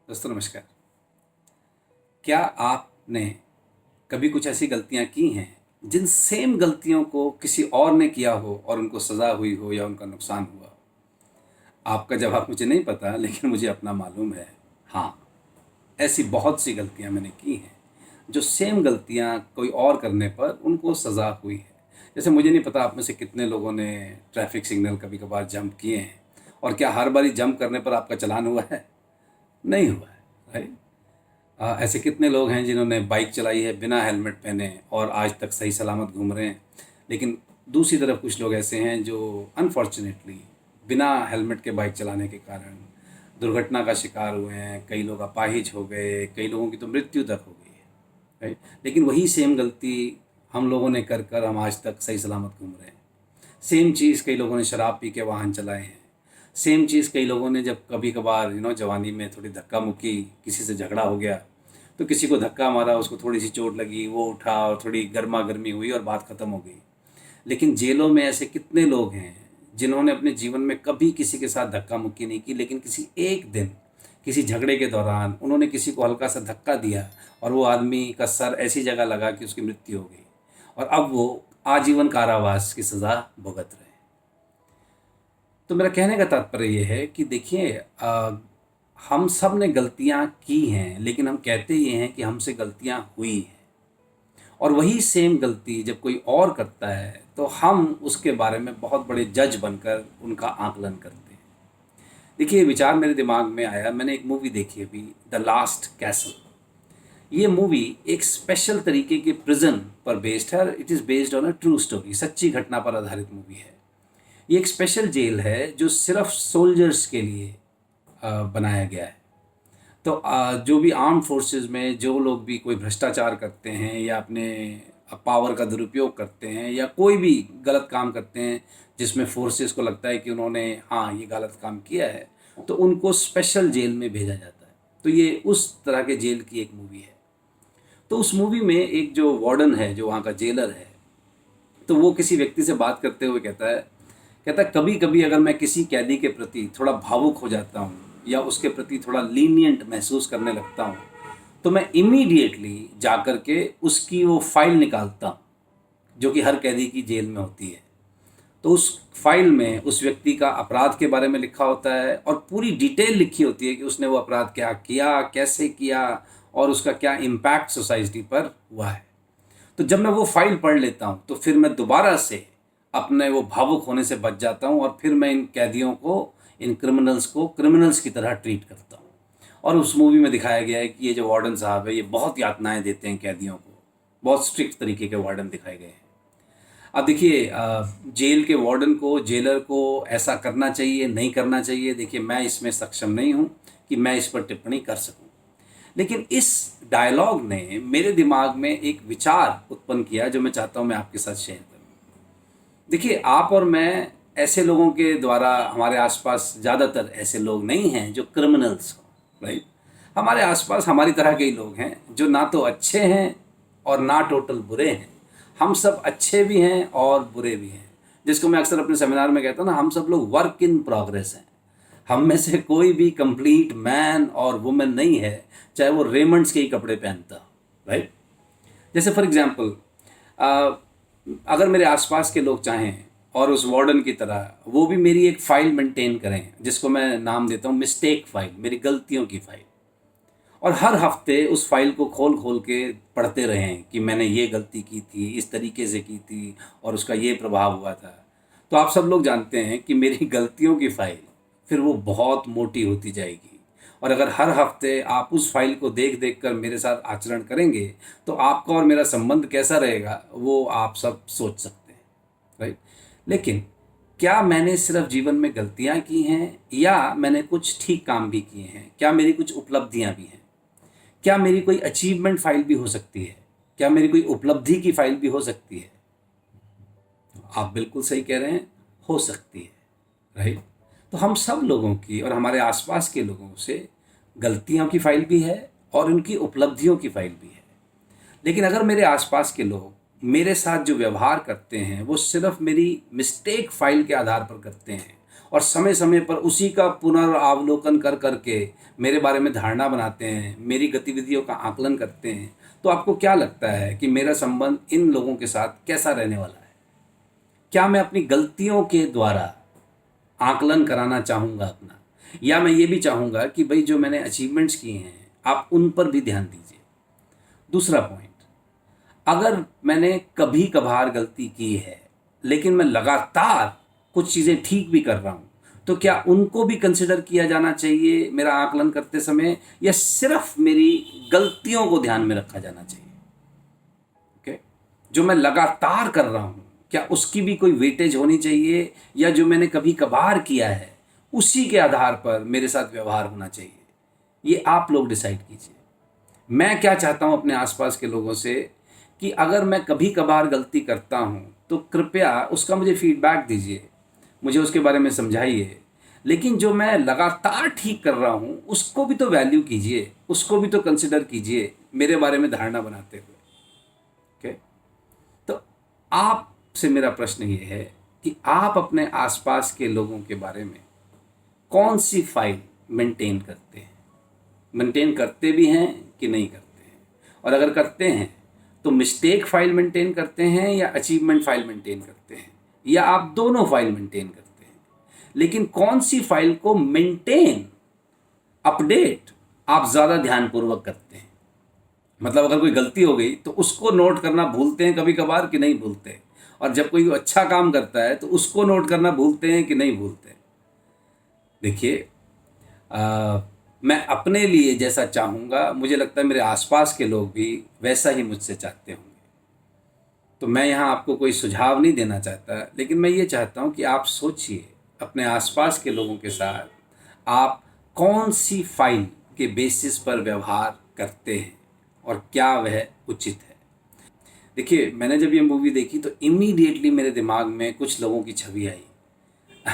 दोस्तों नमस्कार। क्या आपने कभी कुछ ऐसी गलतियां की हैं जिन सेम गलतियों को किसी और ने किया हो और उनको सज़ा हुई हो या उनका नुकसान हुआ हो? आपका जवाब मुझे नहीं पता, लेकिन मुझे अपना मालूम है। हाँ, ऐसी बहुत सी गलतियां मैंने की हैं जो सेम गलतियां कोई और करने पर उनको सज़ा हुई है। जैसे मुझे नहीं पता आप में से कितने लोगों ने ट्रैफिक सिग्नल कभी कभार जंप किए हैं, और क्या हर बारी जंप करने पर आपका चालान हुआ है? नहीं हुआ है, राइट? ऐसे कितने लोग हैं जिन्होंने बाइक चलाई है बिना हेलमेट पहने और आज तक सही सलामत घूम रहे हैं। लेकिन दूसरी तरफ कुछ लोग ऐसे हैं जो अनफॉर्चुनेटली बिना हेलमेट के बाइक चलाने के कारण दुर्घटना का शिकार हुए हैं। कई लोग अपाहिज हो गए, कई लोगों की तो मृत्यु तक हो गई है, राइट? लेकिन वही सेम गलती हम लोगों ने कर कर हम आज तक सही सलामत घूम रहे हैं। सेम चीज़ कई लोगों ने शराब पी के वाहन चलाए हैं। सेम चीज़ कई लोगों ने जब कभी कभार जवानी में थोड़ी धक्का मुक्की, किसी से झगड़ा हो गया तो किसी को धक्का मारा, उसको थोड़ी सी चोट लगी, वो उठा और थोड़ी गर्मा गर्मी हुई और बात ख़त्म हो गई। लेकिन जेलों में ऐसे कितने लोग हैं जिन्होंने अपने जीवन में कभी किसी के साथ धक्का मुक्की नहीं की, लेकिन किसी एक दिन किसी झगड़े के दौरान उन्होंने किसी को हल्का सा धक्का दिया और वो आदमी का सर ऐसी जगह लगा कि उसकी मृत्यु हो गई, और अब वो आजीवन कारावास की सज़ा भुगत रहे हैं। तो मेरा कहने का तात्पर्य ये है कि देखिए, हम सब ने गलतियां की हैं, लेकिन हम कहते ये हैं कि हमसे गलतियां हुई हैं। और वही सेम गलती जब कोई और करता है तो हम उसके बारे में बहुत बड़े जज बनकर उनका आकलन करते हैं। देखिए, ये विचार मेरे दिमाग में आया, मैंने एक मूवी देखी अभी, द लास्ट कैसल। ये मूवी एक स्पेशल तरीके के प्रिजन पर बेस्ड है। It is based on a true story, सच्ची घटना पर आधारित मूवी है। ये एक स्पेशल जेल है जो सिर्फ सोल्जर्स के लिए बनाया गया है। तो जो भी आर्म फोर्सेस में जो लोग भी कोई भ्रष्टाचार करते हैं या अपने पावर का दुरुपयोग करते हैं या कोई भी गलत काम करते हैं जिसमें फोर्सेस को लगता है कि उन्होंने हाँ ये गलत काम किया है, तो उनको स्पेशल जेल में भेजा जाता है। तो ये उस तरह के जेल की एक मूवी है। तो उस मूवी में एक जो वार्डन है, जो वहाँ का जेलर है, तो वो किसी व्यक्ति से बात करते हुए कहता है कभी कभी अगर मैं किसी कैदी के प्रति थोड़ा भावुक हो जाता हूँ या उसके प्रति थोड़ा लीनियंट महसूस करने लगता हूँ, तो मैं इमीडिएटली जा कर के उसकी वो फाइल निकालता हूँ जो कि हर कैदी की जेल में होती है। तो उस फाइल में उस व्यक्ति का अपराध के बारे में लिखा होता है और पूरी डिटेल लिखी होती है कि उसने वो अपराध क्या किया, कैसे किया और उसका क्या इम्पैक्ट सोसाइटी पर हुआ है। तो जब मैं वो फाइल पढ़ लेता हूँ तो फिर मैं दोबारा से अपने वो भावुक होने से बच जाता हूँ और फिर मैं इन कैदियों को, इन क्रिमिनल्स को क्रिमिनल्स की तरह ट्रीट करता हूँ। और उस मूवी में दिखाया गया है कि ये जो वार्डन साहब है ये बहुत यातनाएं देते हैं कैदियों को। बहुत स्ट्रिक्ट तरीके के वार्डन दिखाए गए हैं। अब देखिए, जेल के वार्डन को, जेलर को ऐसा करना चाहिए नहीं करना चाहिए, देखिए मैं इसमें सक्षम नहीं हूँ कि मैं इस पर टिप्पणी कर सकूँ। लेकिन इस डायलॉग ने मेरे दिमाग में एक विचार उत्पन्न किया जो मैं चाहता हूँ मैं आपके साथ शेयर करूँ। देखिए, आप और मैं ऐसे लोगों के द्वारा, हमारे आसपास ज़्यादातर ऐसे लोग नहीं हैं जो क्रिमिनल्स हो, राइट? हमारे आसपास हमारी तरह के ही लोग हैं जो ना तो अच्छे हैं और ना टोटल बुरे हैं। हम सब अच्छे भी हैं और बुरे भी हैं, जिसको मैं अक्सर अपने सेमिनार में कहता हूँ ना, हम सब लोग वर्क इन प्रोग्रेस हैं। हम में से कोई भी कंप्लीट मैन और वुमेन नहीं है, चाहे वो रेमंड्स के ही कपड़े पहनता हो, राइट? जैसे फॉर एग्जांपल, अगर मेरे आसपास के लोग चाहें और उस वार्डन की तरह वो भी मेरी एक फ़ाइल मेंटेन करें जिसको मैं नाम देता हूँ मिस्टेक फ़ाइल, मेरी गलतियों की फ़ाइल, और हर हफ्ते उस फाइल को खोल खोल के पढ़ते रहें कि मैंने ये गलती की थी, इस तरीके से की थी और उसका ये प्रभाव हुआ था, तो आप सब लोग जानते हैं कि मेरी गलतियों की फ़ाइल फिर वो बहुत मोटी होती जाएगी। और अगर हर हफ्ते आप उस फाइल को देख देख कर मेरे साथ आचरण करेंगे तो आपका और मेरा संबंध कैसा रहेगा वो आप सब सोच सकते हैं, राइट? लेकिन क्या मैंने सिर्फ जीवन में गलतियां की हैं या मैंने कुछ ठीक काम भी किए हैं? क्या मेरी कुछ उपलब्धियां भी हैं? क्या मेरी कोई अचीवमेंट फाइल भी हो सकती है? क्या मेरी कोई उपलब्धि की फाइल भी हो सकती है? आप बिल्कुल सही कह रहे हैं, हो सकती है, राइट? तो हम सब लोगों की और हमारे आसपास के लोगों से गलतियों की फाइल भी है और उनकी उपलब्धियों की फाइल भी है। लेकिन अगर मेरे आसपास के लोग मेरे साथ जो व्यवहार करते हैं वो सिर्फ मेरी मिस्टेक फाइल के आधार पर करते हैं और समय समय पर उसी का पुनरावलोकन कर करके मेरे बारे में धारणा बनाते हैं, मेरी गतिविधियों का आकलन करते हैं, तो आपको क्या लगता है कि मेरा संबंध इन लोगों के साथ कैसा रहने वाला है? क्या मैं अपनी गलतियों के द्वारा आकलन कराना चाहूँगा अपना, या मैं ये भी चाहूँगा कि भाई जो मैंने अचीवमेंट्स किए हैं आप उन पर भी ध्यान दीजिए। दूसरा पॉइंट, अगर मैंने कभी कभार गलती की है लेकिन मैं लगातार कुछ चीज़ें ठीक भी कर रहा हूँ, तो क्या उनको भी कंसिडर किया जाना चाहिए मेरा आकलन करते समय, या सिर्फ मेरी गलतियों को ध्यान में रखा जाना चाहिए? ओके, जो मैं लगातार कर रहा हूँ क्या उसकी भी कोई वेटेज होनी चाहिए, या जो मैंने कभी कभार किया है उसी के आधार पर मेरे साथ व्यवहार होना चाहिए? ये आप लोग डिसाइड कीजिए। मैं क्या चाहता हूँ अपने आसपास के लोगों से कि अगर मैं कभी कभार गलती करता हूँ तो कृपया उसका मुझे फीडबैक दीजिए, मुझे उसके बारे में समझाइए, लेकिन जो मैं लगातार ठीक कर रहा हूँ उसको भी तो वैल्यू कीजिए, उसको भी तो कंसिडर कीजिए मेरे बारे में धारणा बनाते हुए। ओके, तो आपसे मेरा प्रश्न ये है कि आप अपने आसपास के लोगों के बारे में कौन सी फाइल मेंटेन करते हैं? मेंटेन करते भी हैं कि नहीं करते हैं? और अगर करते हैं तो मिस्टेक फाइल मेंटेन करते हैं या अचीवमेंट फाइल मेंटेन करते हैं, या आप दोनों फाइल मेंटेन करते हैं? लेकिन कौन सी फाइल को मेंटेन, अपडेट आप ज़्यादा ध्यानपूर्वक करते हैं? मतलब अगर कोई गलती हो गई तो उसको नोट करना भूलते हैं कभी कभार कि नहीं भूलते? और जब कोई अच्छा काम करता है तो उसको नोट करना भूलते हैं कि नहीं भूलते? देखिए, मैं अपने लिए जैसा चाहूँगा, मुझे लगता है मेरे आसपास के लोग भी वैसा ही मुझसे चाहते होंगे। तो मैं यहाँ आपको कोई सुझाव नहीं देना चाहता, लेकिन मैं ये चाहता हूँ कि आप सोचिए अपने आसपास के लोगों के साथ आप कौन सी फाइल के बेसिस पर व्यवहार करते हैं और क्या वह उचित है। देखिए, मैंने जब ये मूवी देखी तो इमीडिएटली मेरे दिमाग में कुछ लोगों की छवि आई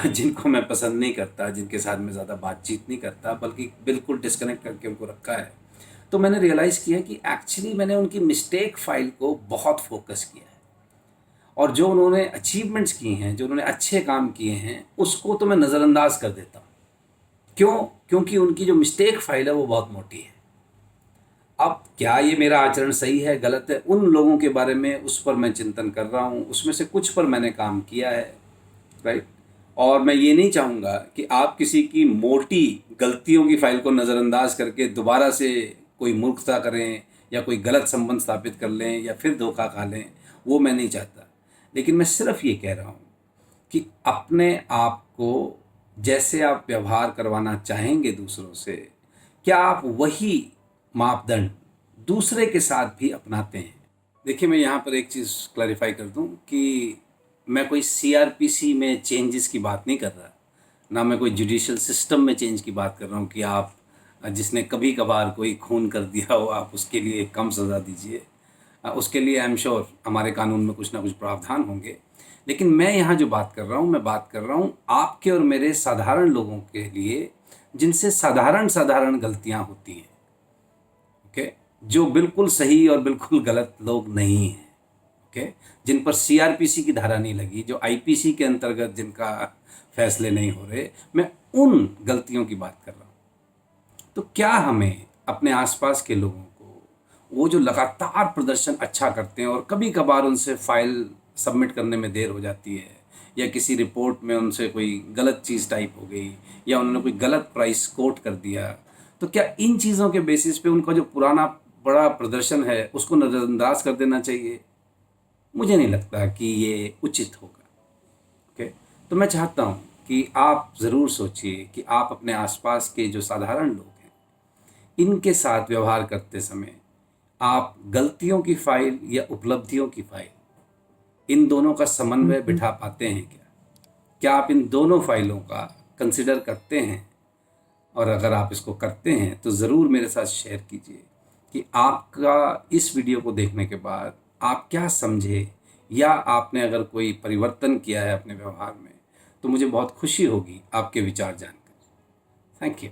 जिनको मैं पसंद नहीं करता, जिनके साथ मैं ज़्यादा बातचीत नहीं करता, बल्कि बिल्कुल डिस्कनेक्ट करके उनको रखा है। तो मैंने रियलाइज़ किया कि एक्चुअली मैंने उनकी मिस्टेक फाइल को बहुत फोकस किया है, और जो उन्होंने अचीवमेंट्स किए हैं, जो उन्होंने अच्छे काम किए हैं, उसको तो मैं नज़रअंदाज कर देता हूँ। क्यों? क्योंकि उनकी जो मिस्टेक फाइल है वो बहुत मोटी है। अब क्या ये मेरा आचरण सही है, गलत है, उन लोगों के बारे में उस पर मैं चिंतन कर रहा हूँ, उसमें से कुछ पर मैंने काम किया है, राइट। और मैं ये नहीं चाहूँगा कि आप किसी की मोटी गलतियों की फाइल को नज़रअंदाज करके दोबारा से कोई मूर्खता करें या कोई गलत संबंध स्थापित कर लें या फिर धोखा खा लें, वो मैं नहीं चाहता। लेकिन मैं सिर्फ ये कह रहा हूँ कि अपने आप को जैसे आप व्यवहार करवाना चाहेंगे दूसरों से, क्या आप वही मापदंड दूसरे के साथ भी अपनाते हैं? देखिए, मैं यहाँ पर एक चीज़ क्लैरिफाई कर दूँ कि मैं कोई सीआरपीसी में चेंजेस की बात नहीं कर रहा, ना मैं कोई जुडिशियल सिस्टम में चेंज की बात कर रहा हूँ कि आप जिसने कभी कभार कोई खून कर दिया हो आप उसके लिए कम सज़ा दीजिए। उसके लिए आई एम श्योर हमारे कानून में कुछ ना कुछ प्रावधान होंगे। लेकिन मैं यहाँ जो बात कर रहा हूँ, मैं बात कर रहा हूँ आपके और मेरे साधारण लोगों के लिए, जिनसे साधारण साधारण गलतियाँ होती हैं। ओके, जो बिल्कुल सही और बिल्कुल गलत लोग नहीं हैं, ओके, जिन पर सीआरपीसी की धारा नहीं लगी, जो आईपीसी के अंतर्गत जिनका फैसले नहीं हो रहे, मैं उन गलतियों की बात कर रहा हूँ। तो क्या हमें अपने आसपास के लोगों को, वो जो लगातार प्रदर्शन अच्छा करते हैं और कभी कभार उनसे फाइल सबमिट करने में देर हो जाती है, या किसी रिपोर्ट में उनसे कोई गलत चीज़ टाइप हो गई, या उन्होंने कोई गलत प्राइस कोट कर दिया, तो क्या इन चीज़ों के बेसिस पे उनका जो पुराना बड़ा प्रदर्शन है उसको नज़रअंदाज कर देना चाहिए? मुझे नहीं लगता कि ये उचित होगा। ओके, तो मैं चाहता हूँ कि आप ज़रूर सोचिए कि आप अपने आसपास के जो साधारण लोग हैं, इनके साथ व्यवहार करते समय आप गलतियों की फाइल या उपलब्धियों की फाइल, इन दोनों का समन्वय बिठा पाते हैं क्या? क्या आप इन दोनों फाइलों का कंसिडर करते हैं? और अगर आप इसको करते हैं तो ज़रूर मेरे साथ शेयर कीजिए कि आपका इस वीडियो को देखने के बाद आप क्या समझे, या आपने अगर कोई परिवर्तन किया है अपने व्यवहार में, तो मुझे बहुत खुशी होगी आपके विचार जानकर। Thank you.